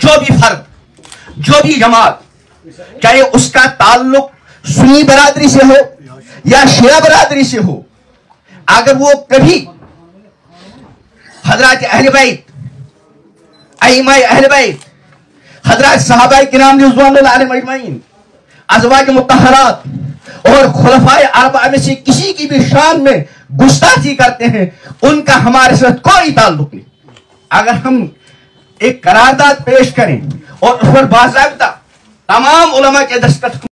जो भी फर्द, जो भी जमात, चाहे उसका ताल्लुक सुन्नी बरादरी से हो या शिया बरादरी से हो, अगर वो कभी हजरत अहले बैत, अइम्मा अहले बैत, हजरत सहाबाए किराम रिज़वानुल्लाह अलैहिम अजमईन, अज़वाज मुत्तहरात और खुलफाए अरबा में से किसी की भी शान में गुस्ताखी करते हैं, उनका हमारे साथ कोई ताल्लुक नहीं। अगर हम एक करारदाद पेश करें और उस पर बाज़ाब्ता तमाम उलमा के दस्तखत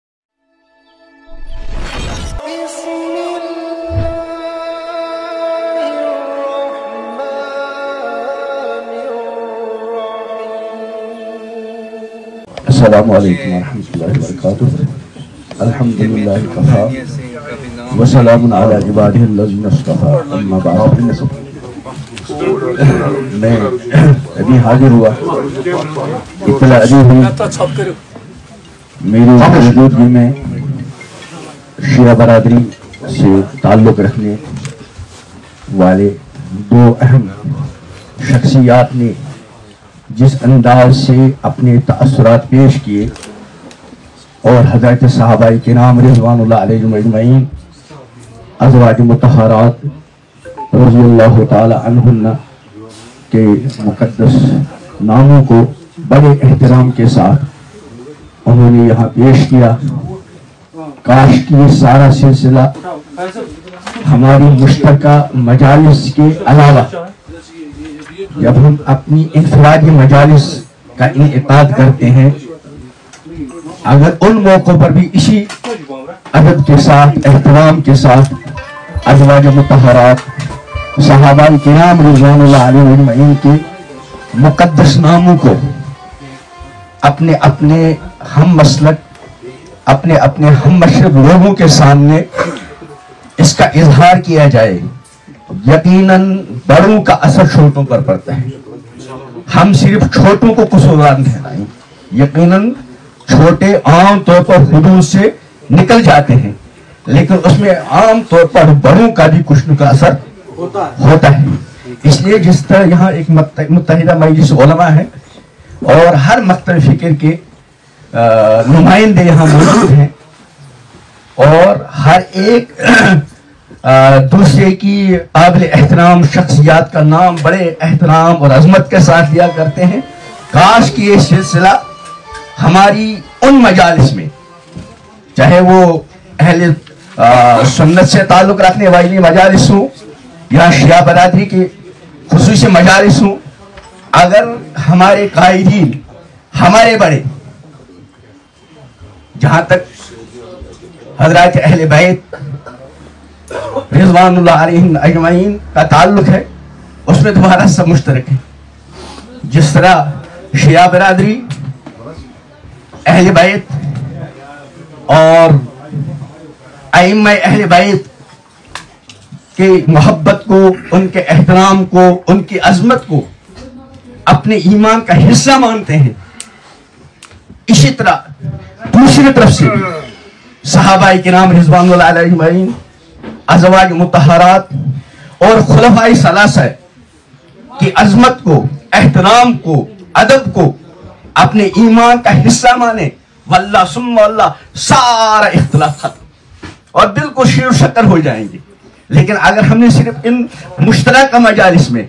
अस्सलामु अलैकुम वरहमतुल्लाहि वबरकातुहू। अल्हम्दुलिल्लाहि कफ़ा व सलामुन अला इबादिहि अल्लज़ीना इस्तफ़ा, अम्मा बाद। मैं अभी हाजिर हुआ, इत्तला अभी हुई मेरी मौजूदगी में शिया बरादरी से ताल्लुक़ रखने वाले दो अहम शख्सियात ने जिस अंदाज से अपने तअस्सुरात पेश किए और हज़रत सहाबाए किराम रिज़वानुल्लाह अलैहिम अजमईन, अज़वाज मुत्तहरात रज़ियल्लाहु ताला अन्हुन्ना के मुक़द्दस नामों को बड़े एहतराम के साथ उन्होंने यहाँ पेश किया। काश कि ये सारा सिलसिला हमारी मुश्तरका मजालिस के अलावा जब हम अपनी इनफरादी मजालिस का इनेकाद करते हैं, अगर उन मौक़ों पर भी इसी अदब के साथ, एहतराम के साथ अज़वाज मुत्तहरात, सहाबाए किराम रिज़वानुल्लाह अलैहिम अजमईन के मुक़द्दस नामों को अपने अपने हम मसलक, अपने अपने हम मशरब लोगों के सामने इसका इजहार किया जाए, यकीनन बड़ों का असर छोटों पर पड़ता है। हम सिर्फ छोटों को कसूरवार नहीं ठहराएं, यकीनन छोटे आम तौर पर हुदूद से निकल जाते हैं, लेकिन उसमें आम तौर पर बड़ों का भी कुछ न कुछ असर होता है। इसलिए जिस तरह यहाँ एक मुत्तहिदा मजलिस उलमा है और हर मकतब फिक्र के नुमाइंदे यहाँ मौजूद हैं और हर एक दूसरे की काबिल एहतराम शख्सियात का नाम बड़े एहतराम और अजमत के साथ लिया करते हैं, काश कि ये सिलसिला हमारी उन मजालिस में, चाहे वो अहले सुन्नत से ताल्लुक़ रखने वाली मजालिस हों या शिया बरादरी के खुसूसी मजालिस हों, अगर हमारे कायदीन, हमारे बड़े, जहाँ तक हज़रत अहले बैत रिज़वानुल्लाह अलैहिम अजमईन का ताल्लुक़ है, उसमें तुम्हारा सब मुश्तरक है। जिस तरह शिया बरादरी, अहले बैत और अइम्मा अहले बैत के मोहब्बत को, उनके एहतराम को, उनकी अजमत को अपने ईमान का हिस्सा मानते हैं, इसी तरह दूसरी तरफ से सहाबाए किराम रिज़वानुल्लाह अलैहिम अजमईन, अज़वाज मुत्तहरात और खुलफाए सलासा की अजमत को, एहतराम को, अदब को अपने ईमान का हिस्सा माने, वल्लाह सुम्मा वल्लाह सारा इख्तिलाफ खत्म और बिल्कुल शीर शक्कर हो जाएंगे। लेकिन अगर हमने सिर्फ इन मुश्तरका मजालिस में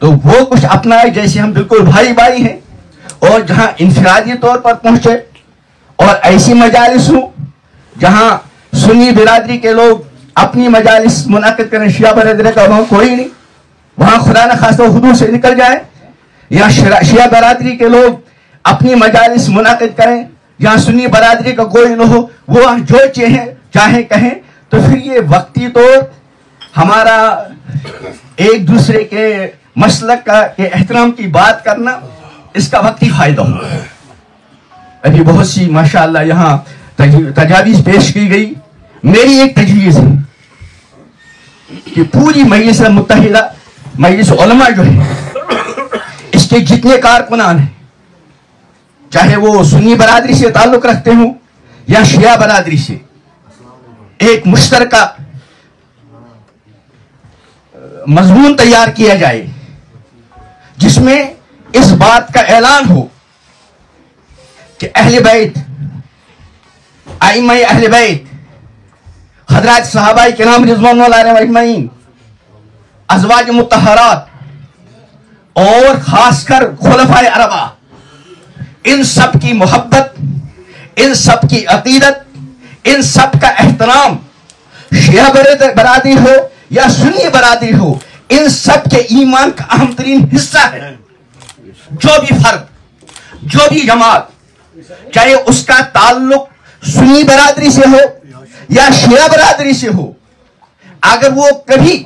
तो वो कुछ अपनाए जैसे हम बिल्कुल भाई भाई हैं, और जहाँ इंफरादी तौर पर पहुंचे और ऐसी मजालिस हो जहाँ सुन्नी बिरादरी के लोग अपनी मजालिस मुनाकिद करें, शिया बरादरी का वहाँ कोई नहीं, वहाँ खुदा न खास्ता हुदूद से निकल जाए, या शिया बरादरी के लोग अपनी मजालिस मुनाकिद करें जहाँ सुन्नी बरादरी का कोई न हो, वो जो चाहे कहें, तो फिर ये वक्ती तौर हमारा एक दूसरे के मसलक का के एहतराम की बात करना, इसका वक्ती फायदा होगा। अभी बहुत सी माशाअल्लाह यहाँ तजावीज़ पेश की गई। मेरी एक तजवीज़ है कि पूरी मजलिस मुत्तहिदा मजलिस उलमा जो है, इसके जितने कारकुनान हैं, चाहे वो सुन्नी बरादरी से ताल्लुक़ रखते हों या शिया बरादरी से, एक मुश्तरका मजमून तैयार किया जाए जिसमें इस बात का ऐलान हो کہ اہل بیت ائمہ اہل بیت حضرات صحابہ کرام رضوان اللہ علیہم اجمعین ازواج مطہرات اور خاص کر خلفائے اربعہ ان سب کی محبت ان سب کی عقیدت ان سب کا احترام شیعہ برادری ہو یا سنی برادری ہو ان سب کے ایمان کا اہم ترین حصہ ہے جو بھی فرد جو بھی جماعت چاہے اس کا تعلق سنی برادری سے ہو یا شیعہ برادری سے ہو اگر وہ کبھی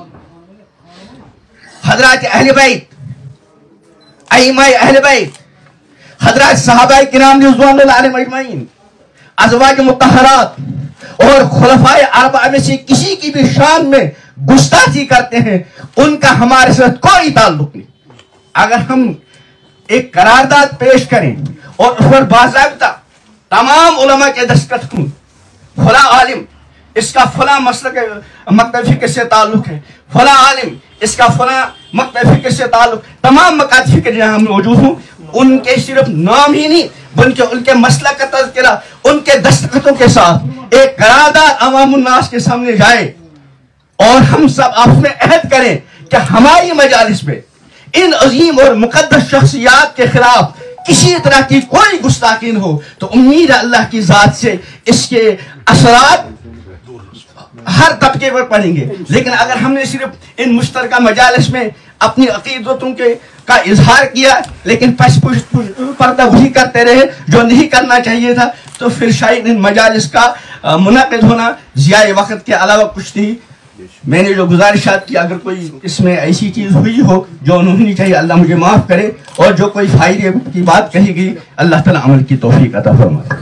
حضرات اہل بیت ائمہ اہل بیت حضرات صحابہ کرام رضوان اللہ علیہم اجمعین ازواج مطہرات اور خلفائے اربعہ میں سے کسی کی بھی شان میں گستاخی کرتے ہیں ان کا ہمارے ساتھ کوئی تعلق نہیں. اگر ہم ایک قرارداد پیش کریں اور اس پر باضابطہ تمام علماء کے دستخط ہوں فلاں عالم اس کا فلاں مسلک مکتب فقہ سے تعلق ہے فلاں عالم اس کا فلاں مکتب فقہ سے تعلق تمام مکاتب فقہ جہاں موجود ہوں ان کے صرف نام ہی نہیں بلکہ ان کے مسلک کا تذکرہ ان کے دستخطوں کے ساتھ ایک قرارداد عوام الناس کے سامنے جائے اور ہم سب آپس میں عہد کریں کہ ہماری مجالس میں ان عظیم اور مقدس شخصیات کے خلاف کسی طرح کی کوئی گستاخی نہ ہو تو امید ہے اللہ کی ذات سے اس کے اثرات ہر طبقے پر پڑیں گے. لیکن اگر ہم نے صرف ان مشترکہ مجالس میں اپنی عقیدتوں کا اظہار کیا لیکن پس پردہ وہی کرتے رہے جو نہیں کرنا چاہیے تھا تو پھر شاید ان مجالس کا منعقد ہونا ضیاء وقت کے علاوہ کچھ نہیں. میں نے جو گزارشات کی اگر کوئی اس میں ایسی چیز ہوئی ہو جو نہیں ہونی چاہیے اللہ مجھے معاف کرے اور جو کوئی فائدے کی بات کہی گئی اللہ تعالیٰ عمل کی توفیق عطا فرمائے.